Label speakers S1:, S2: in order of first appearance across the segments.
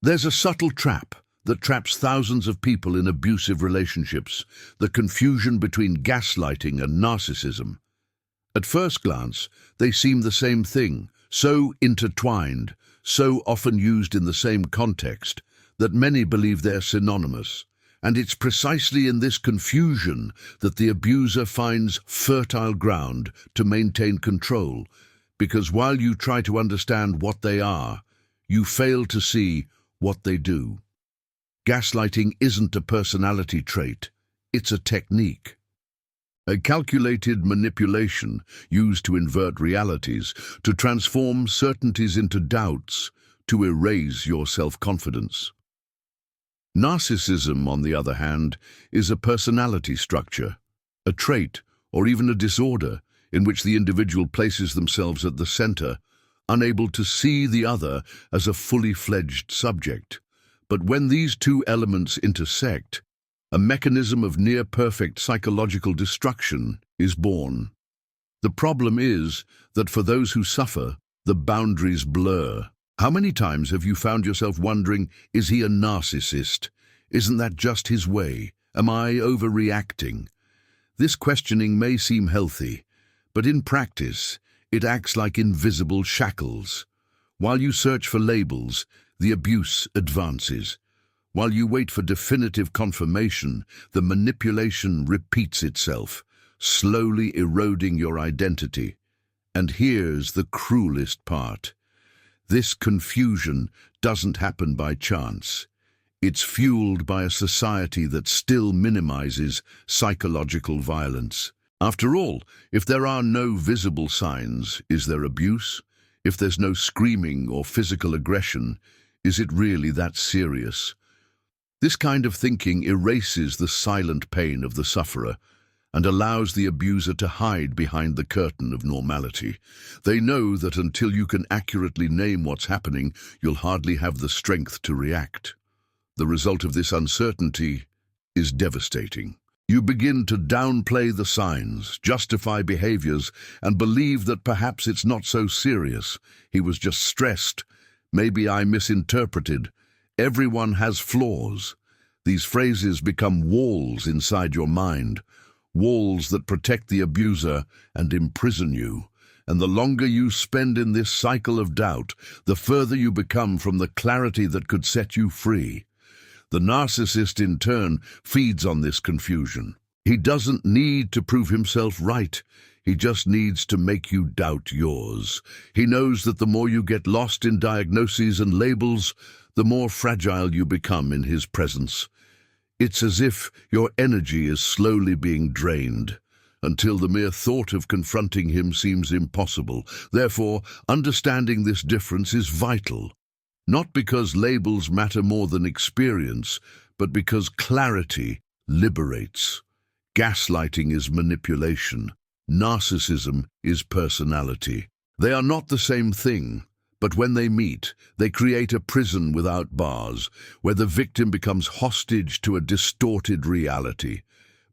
S1: There's a subtle trap that traps thousands of people in abusive relationships, the confusion between gaslighting and narcissism. At first glance, they seem the same thing, so intertwined, so often used in the same context, that many believe they're synonymous. And it's precisely in this confusion that the abuser finds fertile ground to maintain control, because while you try to understand what they are, you fail to see what they do. Gaslighting isn't a personality trait, it's a technique. A calculated manipulation used to invert realities, to transform certainties into doubts, to erase your self-confidence. Narcissism, on the other hand, is a personality structure, a trait, or even a disorder, in which the individual places themselves at the center, unable to see the other as a fully fledged subject. But when these two elements intersect, a mechanism of near-perfect psychological destruction is born. The problem is that for those who suffer, the boundaries blur. How many times have you found yourself wondering, is he a narcissist? Isn't that just his way? Am I overreacting? This questioning may seem healthy, but in practice, it acts like invisible shackles. While you search for labels, the abuse advances. While you wait for definitive confirmation, the manipulation repeats itself, slowly eroding your identity. And here's the cruelest part. This confusion doesn't happen by chance. It's fueled by a society that still minimizes psychological violence. After all, if there are no visible signs, is there abuse? If there's no screaming or physical aggression, is it really that serious? This kind of thinking erases the silent pain of the sufferer and allows the abuser to hide behind the curtain of normality. They know that until you can accurately name what's happening, you'll hardly have the strength to react. The result of this uncertainty is devastating. You begin to downplay the signs, justify behaviors, and believe that perhaps it's not so serious. He was just stressed. Maybe I misinterpreted. Everyone has flaws. These phrases become walls inside your mind, walls that protect the abuser and imprison you. And the longer you spend in this cycle of doubt, the further you become from the clarity that could set you free. The narcissist, in turn, feeds on this confusion. He doesn't need to prove himself right. He just needs to make you doubt yours. He knows that the more you get lost in diagnoses and labels, the more fragile you become in his presence. It's as if your energy is slowly being drained, until the mere thought of confronting him seems impossible. Therefore, understanding this difference is vital. Not because labels matter more than experience, but because clarity liberates. Gaslighting is manipulation. Narcissism is personality. They are not the same thing, but when they meet, they create a prison without bars, where the victim becomes hostage to a distorted reality.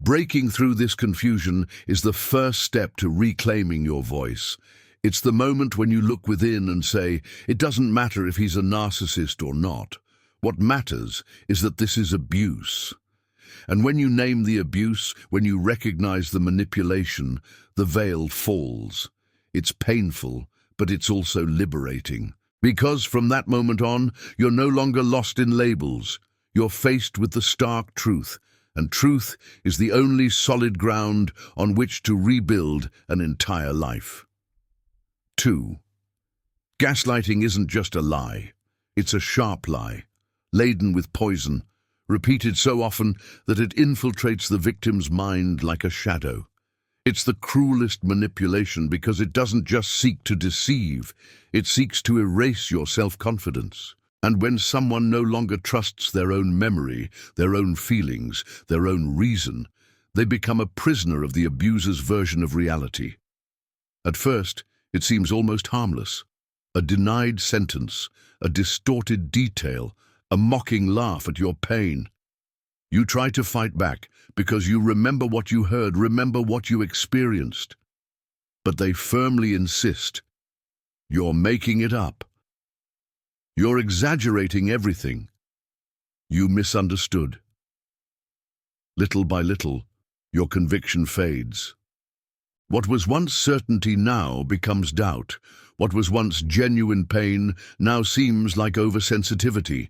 S1: Breaking through this confusion is the first step to reclaiming your voice. It's the moment when you look within and say, it doesn't matter if he's a narcissist or not. What matters is that this is abuse. And when you name the abuse, when you recognize the manipulation, the veil falls. It's painful, but it's also liberating. Because from that moment on, you're no longer lost in labels. You're faced with the stark truth, and truth is the only solid ground on which to rebuild an entire life. 2. Gaslighting isn't just a lie. It's a sharp lie, laden with poison, repeated so often that it infiltrates the victim's mind like a shadow. It's the cruelest manipulation because it doesn't just seek to deceive, it seeks to erase your self-confidence. And when someone no longer trusts their own memory, their own feelings, their own reason, they become a prisoner of the abuser's version of reality. At first, it seems almost harmless. A denied sentence, a distorted detail, a mocking laugh at your pain. You try to fight back because you remember what you heard, remember what you experienced. But they firmly insist, you're making it up. You're exaggerating everything. You misunderstood. Little by little, your conviction fades. What was once certainty now becomes doubt. What was once genuine pain now seems like oversensitivity.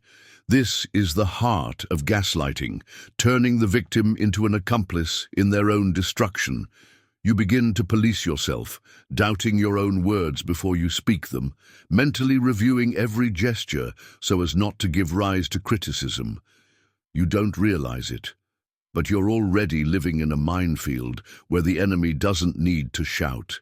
S1: This is the heart of gaslighting, turning the victim into an accomplice in their own destruction. You begin to police yourself, doubting your own words before you speak them, mentally reviewing every gesture so as not to give rise to criticism. You don't realize it, but you're already living in a minefield where the enemy doesn't need to shout.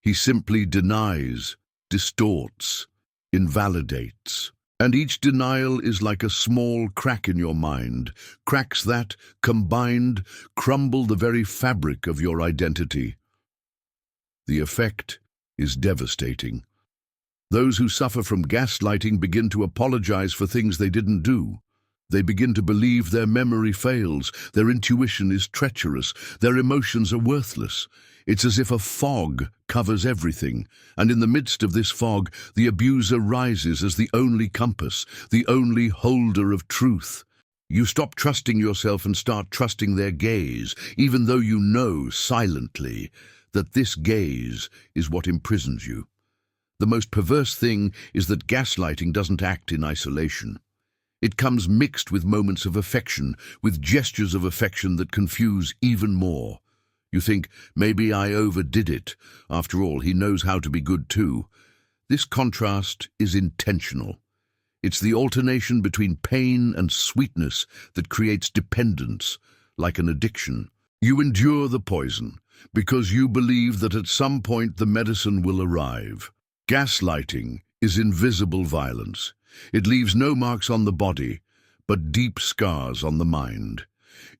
S1: He simply denies, distorts, invalidates. And each denial is like a small crack in your mind, cracks that, combined, crumble the very fabric of your identity. The effect is devastating. Those who suffer from gaslighting begin to apologize for things they didn't do. They begin to believe their memory fails, their intuition is treacherous, their emotions are worthless. It's as if a fog covers everything, and in the midst of this fog, the abuser rises as the only compass, the only holder of truth. You stop trusting yourself and start trusting their gaze, even though you know silently that this gaze is what imprisons you. The most perverse thing is that gaslighting doesn't act in isolation. It comes mixed with moments of affection, with gestures of affection that confuse even more. You think, maybe I overdid it. After all, he knows how to be good too. This contrast is intentional. It's the alternation between pain and sweetness that creates dependence, like an addiction. You endure the poison because you believe that at some point the medicine will arrive. Gaslighting is invisible violence. It leaves no marks on the body, but deep scars on the mind.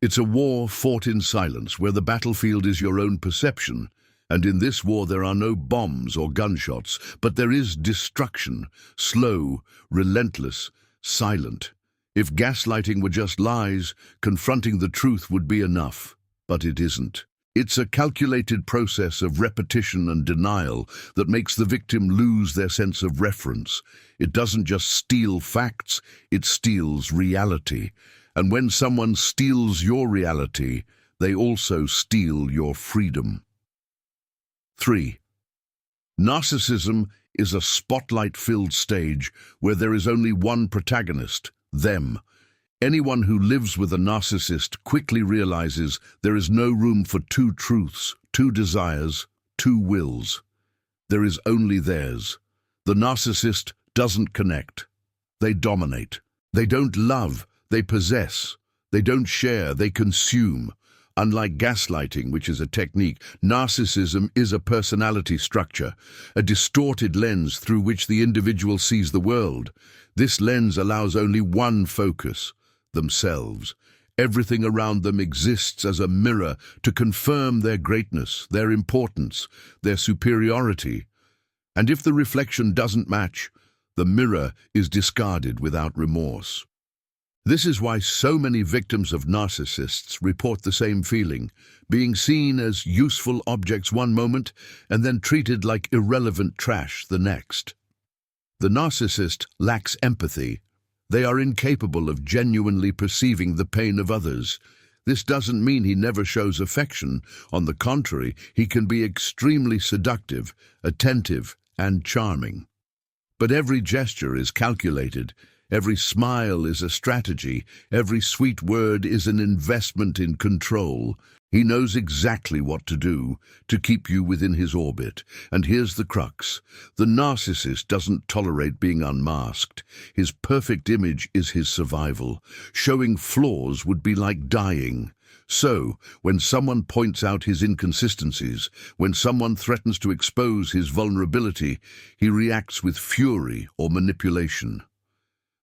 S1: It's a war fought in silence, where the battlefield is your own perception, and in this war there are no bombs or gunshots, but there is destruction, slow, relentless, silent. If gaslighting were just lies, confronting the truth would be enough, but it isn't. It's a calculated process of repetition and denial that makes the victim lose their sense of reference. It doesn't just steal facts, it steals reality. And when someone steals your reality, they also steal your freedom. 3. Narcissism is a spotlight-filled stage where there is only one protagonist, them. Anyone who lives with a narcissist quickly realizes there is no room for two truths, two desires, two wills. There is only theirs. The narcissist doesn't connect. They dominate. They don't love. They possess. They don't share, they consume. Unlike gaslighting, which is a technique, narcissism is a personality structure, a distorted lens through which the individual sees the world. This lens allows only one focus, themselves. Everything around them exists as a mirror to confirm their greatness, their importance, their superiority. And if the reflection doesn't match, the mirror is discarded without remorse. This is why so many victims of narcissists report the same feeling, being seen as useful objects one moment and then treated like irrelevant trash the next. The narcissist lacks empathy. They are incapable of genuinely perceiving the pain of others. This doesn't mean he never shows affection. On the contrary, he can be extremely seductive, attentive, and charming. But every gesture is calculated. Every smile is a strategy. Every sweet word is an investment in control. He knows exactly what to do to keep you within his orbit. And here's the crux. The narcissist doesn't tolerate being unmasked. His perfect image is his survival. Showing flaws would be like dying. So, when someone points out his inconsistencies, when someone threatens to expose his vulnerability, he reacts with fury or manipulation.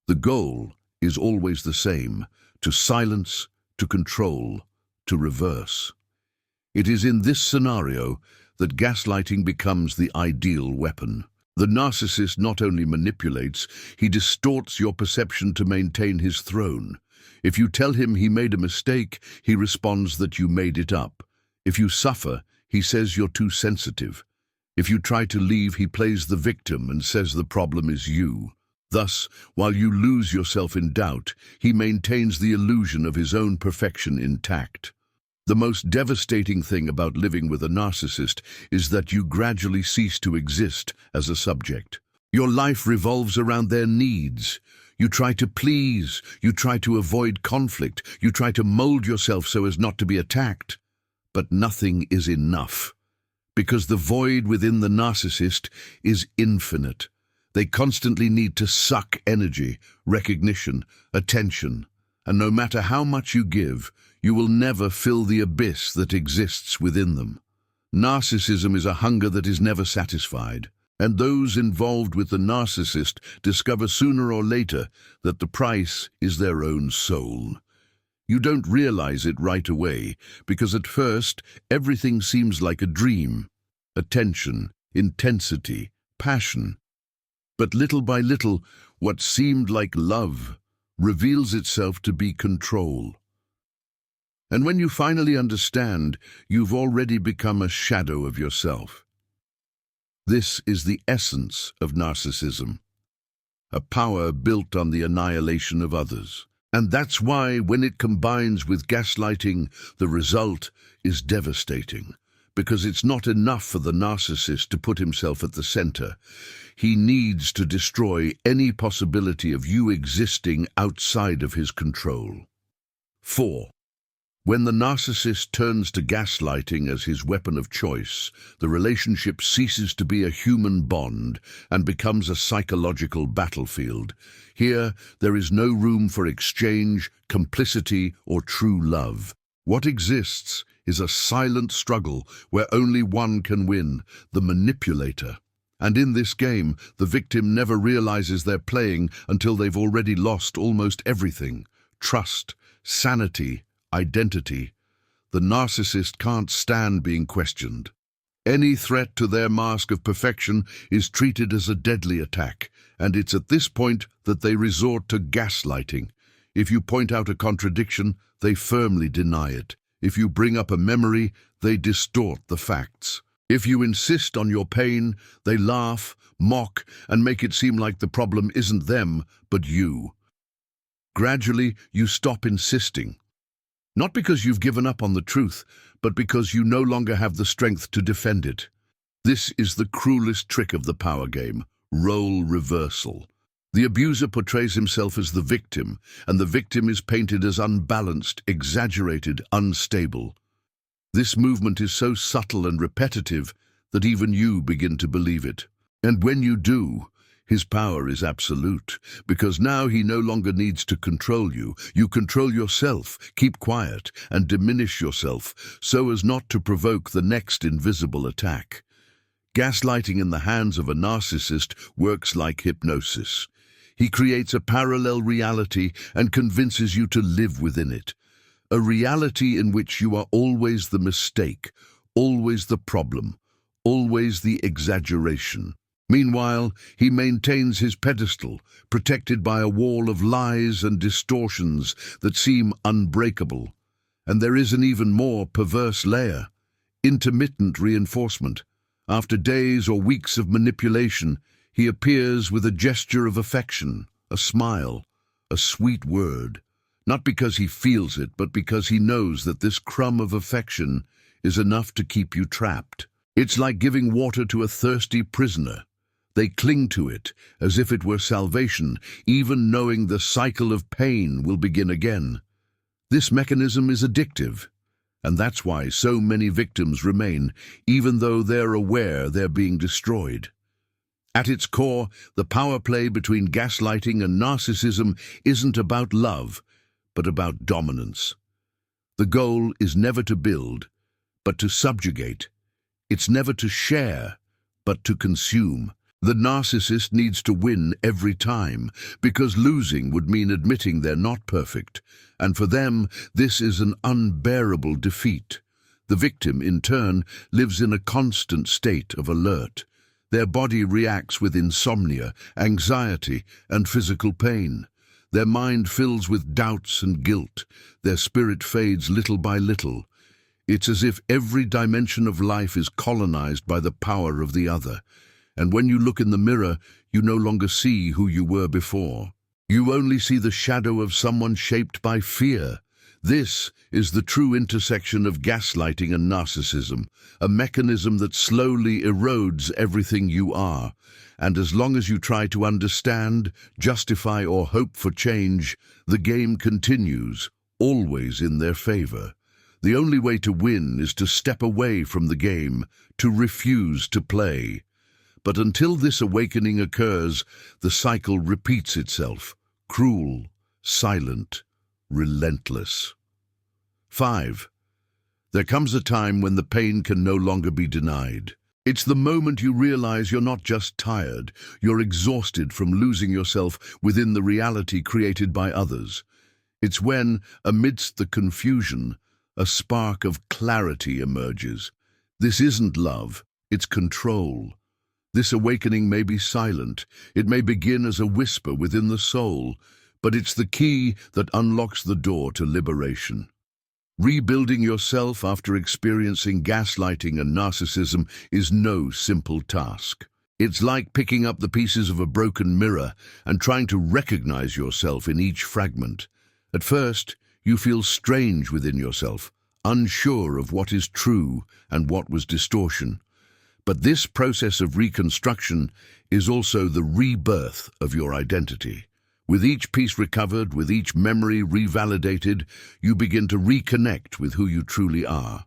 S1: The goal is always the same: to silence, to control, to reverse. It is in this scenario that gaslighting becomes the ideal weapon. The narcissist not only manipulates, he distorts your perception to maintain his throne. If you tell him he made a mistake, he responds that you made it up. If you suffer, he says you're too sensitive. If you try to leave, he plays the victim and says the problem is you. Thus, while you lose yourself in doubt, he maintains the illusion of his own perfection intact. The most devastating thing about living with a narcissist is that you gradually cease to exist as a subject. Your life revolves around their needs. You try to please, you try to avoid conflict, you try to mold yourself so as not to be attacked. But nothing is enough, because the void within the narcissist is infinite. They constantly need to suck energy, recognition, attention, and no matter how much you give, you will never fill the abyss that exists within them. Narcissism is a hunger that is never satisfied, and those involved with the narcissist discover sooner or later that the price is their own soul. You don't realize it right away, because at first everything seems like a dream. Attention, intensity, passion. But little by little, what seemed like love reveals itself to be control. And when you finally understand, you've already become a shadow of yourself. This is the essence of narcissism, a power built on the annihilation of others. And that's why, when it combines with gaslighting, the result is devastating. Because it's not enough for the narcissist to put himself at the center. He needs to destroy any possibility of you existing outside of his control. 4. When the narcissist turns to gaslighting as his weapon of choice, the relationship ceases to be a human bond and becomes a psychological battlefield. Here, there is no room for exchange, complicity, or true love. What exists is a silent struggle where only one can win, the manipulator. And in this game, the victim never realizes they're playing until they've already lost almost everything: trust, sanity, identity. The narcissist can't stand being questioned. Any threat to their mask of perfection is treated as a deadly attack, and it's at this point that they resort to gaslighting. If you point out a contradiction, they firmly deny it. If you bring up a memory, they distort the facts. If you insist on your pain, they laugh, mock, and make it seem like the problem isn't them, but you. Gradually, you stop insisting. Not because you've given up on the truth, but because you no longer have the strength to defend it. This is the cruelest trick of the power game: role reversal. The abuser portrays himself as the victim, and the victim is painted as unbalanced, exaggerated, unstable. This movement is so subtle and repetitive that even you begin to believe it. And when you do, his power is absolute, because now he no longer needs to control you. You control yourself, keep quiet, and diminish yourself so as not to provoke the next invisible attack. Gaslighting in the hands of a narcissist works like hypnosis. He creates a parallel reality and convinces you to live within it. A reality in which you are always the mistake, always the problem, always the exaggeration. Meanwhile, he maintains his pedestal, protected by a wall of lies and distortions that seem unbreakable. And there is an even more perverse layer: intermittent reinforcement. After days or weeks of manipulation, he appears with a gesture of affection, a smile, a sweet word. Not because he feels it, but because he knows that this crumb of affection is enough to keep you trapped. It's like giving water to a thirsty prisoner. They cling to it as if it were salvation, even knowing the cycle of pain will begin again. This mechanism is addictive, and that's why so many victims remain, even though they're aware they're being destroyed. At its core, the power play between gaslighting and narcissism isn't about love, but about dominance. The goal is never to build, but to subjugate. It's never to share, but to consume. The narcissist needs to win every time, because losing would mean admitting they're not perfect, and for them, this is an unbearable defeat. The victim, in turn, lives in a constant state of alert. Their body reacts with insomnia, anxiety, and physical pain. Their mind fills with doubts and guilt. Their spirit fades little by little. It's as if every dimension of life is colonized by the power of the other. And when you look in the mirror, you no longer see who you were before. You only see the shadow of someone shaped by fear. This is the true intersection of gaslighting and narcissism, a mechanism that slowly erodes everything you are. And as long as you try to understand, justify, or hope for change, the game continues, always in their favor. The only way to win is to step away from the game, to refuse to play. But until this awakening occurs, the cycle repeats itself, cruel, silent, relentless. 5. There comes a time when the pain can no longer be denied. It's the moment you realize you're not just tired, you're exhausted from losing yourself within the reality created by others. It's when, amidst the confusion, a spark of clarity emerges. This isn't love, it's control. This awakening may be silent, it may begin as a whisper within the soul, but it's the key that unlocks the door to liberation. Rebuilding yourself after experiencing gaslighting and narcissism is no simple task. It's like picking up the pieces of a broken mirror and trying to recognize yourself in each fragment. At first, you feel strange within yourself, unsure of what is true and what was distortion. But this process of reconstruction is also the rebirth of your identity. With each piece recovered, with each memory revalidated, you begin to reconnect with who you truly are.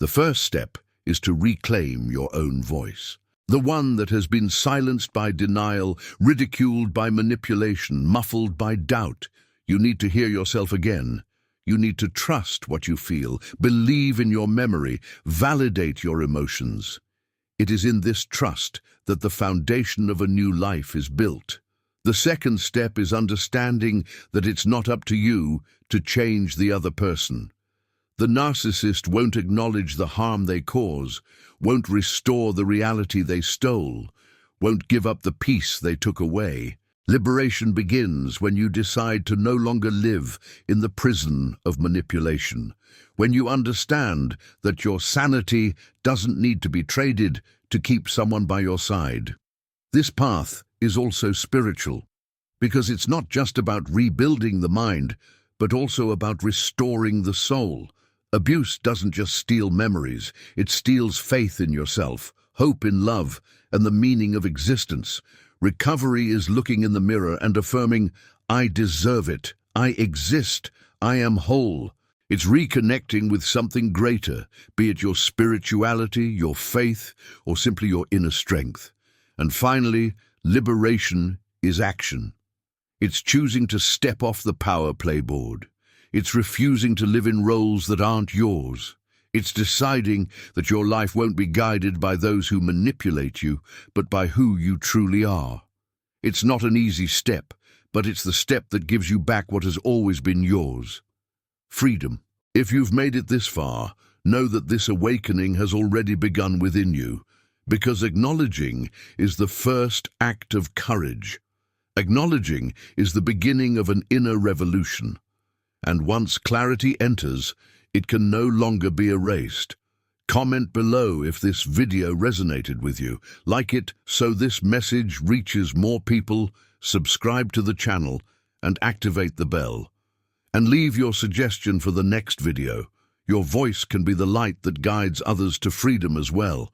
S1: The first step is to reclaim your own voice. The one that has been silenced by denial, ridiculed by manipulation, muffled by doubt. You need to hear yourself again. You need to trust what you feel, believe in your memory, validate your emotions. It is in this trust that the foundation of a new life is built. The second step is understanding that it's not up to you to change the other person. The narcissist won't acknowledge the harm they cause, won't restore the reality they stole, won't give up the peace they took away. Liberation begins when you decide to no longer live in the prison of manipulation, when you understand that your sanity doesn't need to be traded to keep someone by your side. This path is also spiritual, because it's not just about rebuilding the mind, but also about restoring the soul. Abuse doesn't just steal memories, it steals faith in yourself, hope in love, and the meaning of existence. Recovery is looking in the mirror and affirming, I deserve it, I exist, I am whole. It's reconnecting with something greater, be it your spirituality, your faith, or simply your inner strength. And finally, liberation is action. It's choosing to step off the power playboard. It's refusing to live in roles that aren't yours. It's deciding that your life won't be guided by those who manipulate you, but by who you truly are. It's not an easy step, but it's the step that gives you back what has always been yours. Freedom. If you've made it this far, know that this awakening has already begun within you, because acknowledging is the first act of courage. Acknowledging is the beginning of an inner revolution. And once clarity enters, it can no longer be erased. Comment below if this video resonated with you. Like it so this message reaches more people, subscribe to the channel, and activate the bell. And leave your suggestion for the next video. Your voice can be the light that guides others to freedom as well.